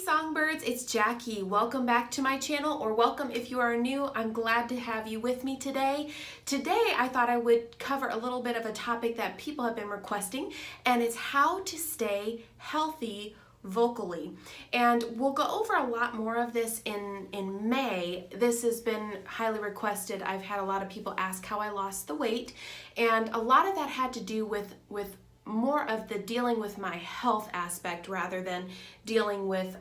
Songbirds, it's Jackie. Welcome back to my channel, or welcome if you are new. I'm glad to have you with me today. Today I thought I would cover a little bit of a topic that people have been requesting, and it's how to stay healthy vocally. And we'll go over a lot more of this in May. This has been highly requested. I've had a lot of people ask how I lost the weight, and a lot of that had to do with more of the dealing with my health aspect rather than dealing with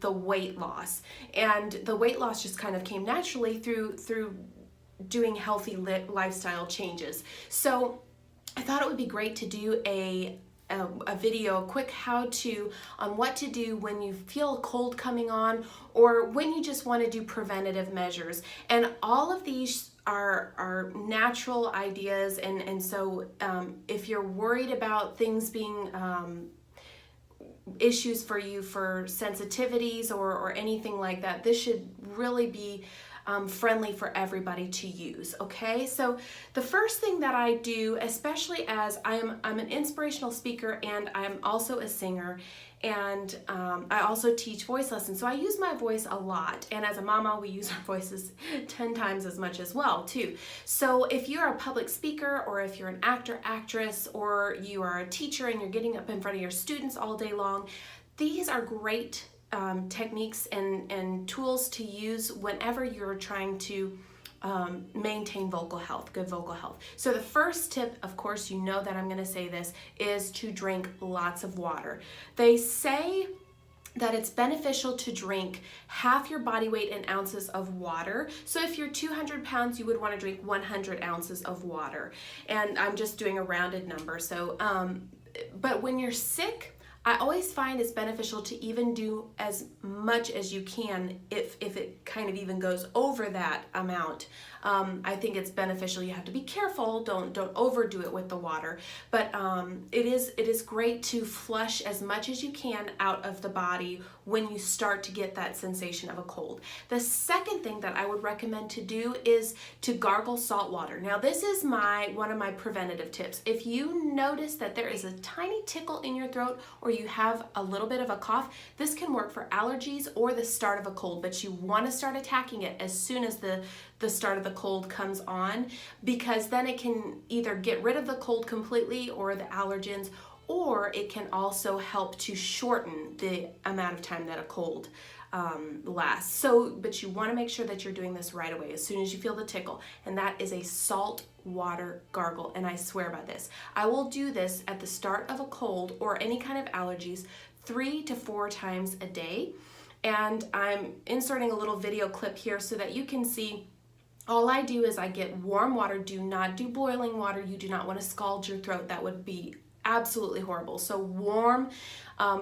the weight loss. And the weight loss just kind of came naturally through doing healthy lifestyle changes. So I thought it would be great to do a video, a quick how-to on what to do when you feel a cold coming on, or when you just want to do preventative measures. And all of these are natural ideas, and so if you're worried about things being issues for you for sensitivities or anything like that, this should really be friendly for everybody to use. Okay, so the first thing that I do, especially as I'm an inspirational speaker and I'm also a singer, and I also teach voice lessons, so I use my voice a lot, and as a mama we use our voices 10 times as much as well too. So if you're a public speaker, or if you're an actor, actress, or you are a teacher and you're getting up in front of your students all day long, these are great techniques and tools to use whenever you're trying to maintain vocal health, good vocal health. So the first tip, of course, you know that I'm going to say this, is to drink lots of water. They say that it's beneficial to drink half your body weight in ounces of water. So if you're 200 pounds, you would want to drink 100 ounces of water. And I'm just doing a rounded number. So, but when you're sick, I always find it's beneficial to even do as much as you can if it kind of even goes over that amount. I think it's beneficial. You have to be careful, don't overdo it with the water, but it is great to flush as much as you can out of the body when you start to get that sensation of a cold. The second thing that I would recommend to do is to gargle salt water. Now this is one of my preventative tips. If you notice that there is a tiny tickle in your throat, or you have a little bit of a cough, this can work for allergies or the start of a cold, but you want to start attacking it as soon as the start of the cold comes on, because then it can either get rid of the cold completely or the allergens, or it can also help to shorten the amount of time that a cold lasts. So, but you want to make sure that you're doing this right away as soon as you feel the tickle, and that is a salt water gargle, and I swear by this. I will do this at the start of a cold or any kind of allergies 3 to 4 times a day, and I'm inserting a little video clip here so that you can see. All I do is I get warm water. Do not do boiling water. You do not want to scald your throat. That would be absolutely horrible. So warm,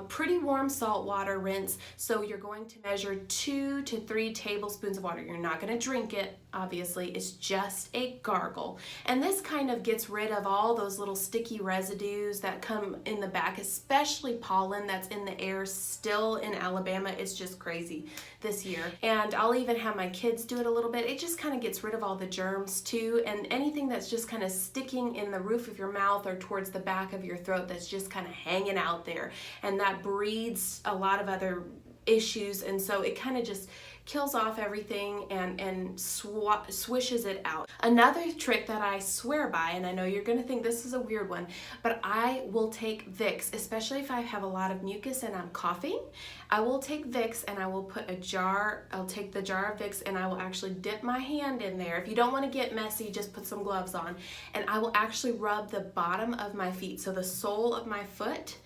pretty warm salt water rinse. So you're going to measure 2 to 3 tablespoons of water. You're not going to drink it, obviously. It's just a gargle. And this kind of gets rid of all those little sticky residues that come in the back, especially pollen that's in the air still in Alabama. It's just crazy this year. And I'll even have my kids do it a little bit. It just kind of gets rid of all the germs too, and anything that's just kind of sticking in the roof of your mouth or towards the back of your throat that's just kind of hanging out there, and that breeds a lot of other issues, and so it kind of just kills off everything and swishes it out. Another trick that I swear by, and I know you're gonna think this is a weird one, but I will take Vicks, especially if I have a lot of mucus and I'm coughing. I will take Vicks and I will put I'll take the jar of Vicks and I will actually dip my hand in there. If you don't want to get messy, just put some gloves on, and I will actually rub the bottom of my feet, so the sole of my foot,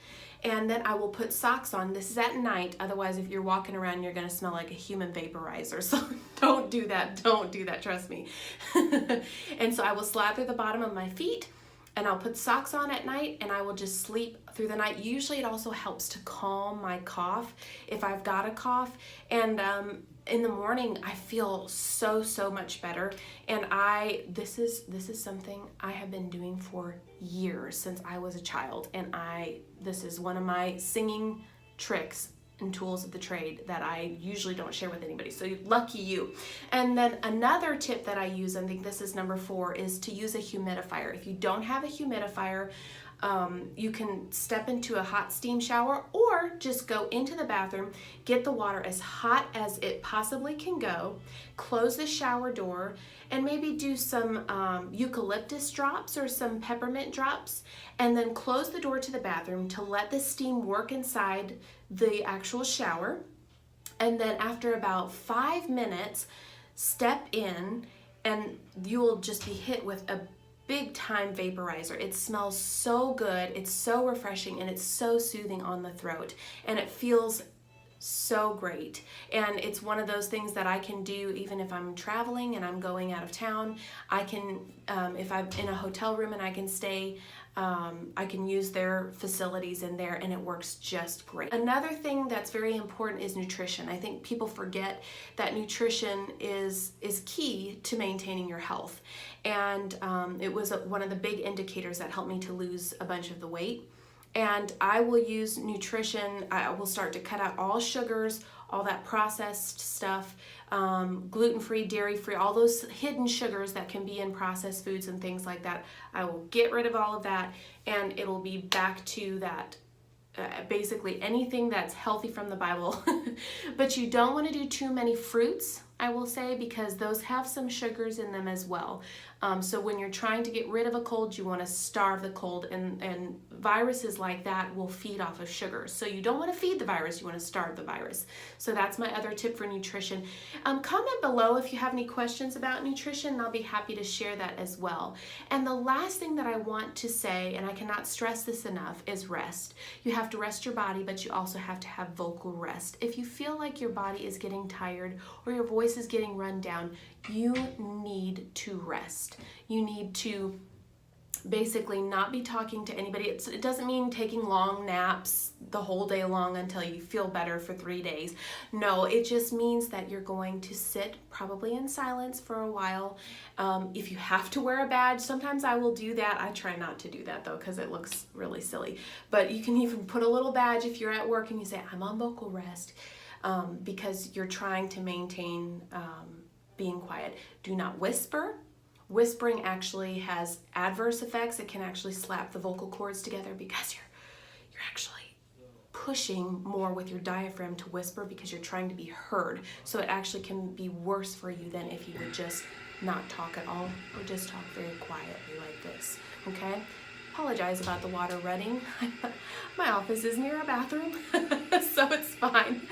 and then I will put socks on. This is at night, otherwise if you're walking around you're gonna smell like a human vaporizer, so don't do that, trust me. And so I will slather the bottom of my feet, and I'll put socks on at night, and I will just sleep through the night. Usually it also helps to calm my cough if I've got a cough, and in the morning I feel so much better. And this is something I have been doing for years, since I was a child, and this is one of my singing tricks and tools of the trade that I usually don't share with anybody, so lucky you. And then another tip that I use, I think this is number 4, is to use a humidifier. If you don't have a humidifier, You can step into a hot steam shower or just go into the bathroom, get the water as hot as it possibly can go, close the shower door, and maybe do some eucalyptus drops or some peppermint drops, and then close the door to the bathroom to let the steam work inside the actual shower. And then after about 5 minutes, step in and you will just be hit with a big time vaporizer. It smells so good, it's so refreshing, and it's so soothing on the throat, and it feels so great. And it's one of those things that I can do even if I'm traveling and I'm going out of town. I can, if I'm in a hotel room and I can stay, I can use their facilities in there, and it works just great. Another thing that's very important is nutrition. I think people forget that nutrition is key to maintaining your health. And it was one of the big indicators that helped me to lose a bunch of the weight. And I will use nutrition. I will start to cut out all sugars, all that processed stuff, gluten-free, dairy-free, all those hidden sugars that can be in processed foods and things like that. I will get rid of all of that, and it'll be back to that, basically anything that's healthy from the Bible. But you don't want to do too many fruits, I will say, because those have some sugars in them as well. So when you're trying to get rid of a cold, you want to starve the cold, and viruses like that will feed off of sugars. So you don't want to feed the virus, you want to starve the virus. So that's my other tip for nutrition. Comment below if you have any questions about nutrition, and I'll be happy to share that as well. And the last thing that I want to say, and I cannot stress this enough, is rest. You have to rest your body, but you also have to have vocal rest. If you feel like your body is getting tired or your voice is getting run down, you need to rest. You need to basically not be talking to anybody. It doesn't mean taking long naps the whole day long until you feel better for 3 days. No, it just means that you're going to sit probably in silence for a while. If you have to wear a badge, sometimes I will do that. I try not to do that though, because it looks really silly. But you can even put a little badge if you're at work and you say, I'm on vocal rest, because you're trying to maintain being quiet. Do not whisper. Whispering actually has adverse effects. It can actually slap the vocal cords together because you're actually pushing more with your diaphragm to whisper because you're trying to be heard. So it actually can be worse for you than if you would just not talk at all or just talk very quietly like this, okay? Apologize about the water running. My office is near a bathroom, so it's fine.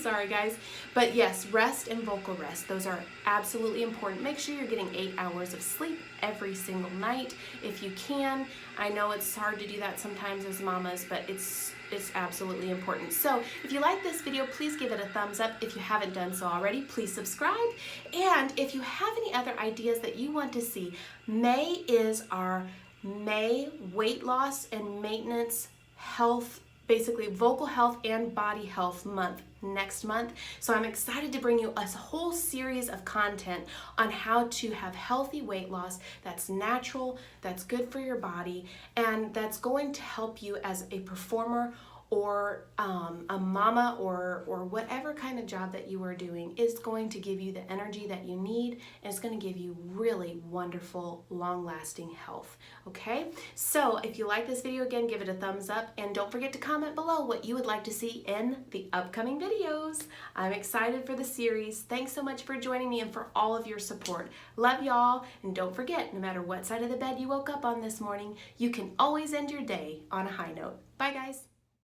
Sorry guys. But yes, rest and vocal rest, those are absolutely important. Make sure you're getting 8 hours of sleep every single night if you can. I know it's hard to do that sometimes as mamas, but it's absolutely important. So if you like this video, please give it a thumbs up. If you haven't done so already, please subscribe. And if you have any other ideas that you want to see, May is our May weight loss and maintenance health, basically vocal health and body health month next month. So I'm excited to bring you a whole series of content on how to have healthy weight loss that's natural, that's good for your body, and that's going to help you as a performer or a mama or whatever kind of job that you are doing. Is going to give you the energy that you need, and it's going to give you really wonderful, long-lasting health. Okay, so if you like this video, again, give it a thumbs up, and don't forget to comment below what you would like to see in the upcoming videos. I'm excited for the series. Thanks so much for joining me and for all of your support. Love y'all, and don't forget, no matter what side of the bed you woke up on this morning, you can always end your day on a high note. Bye guys.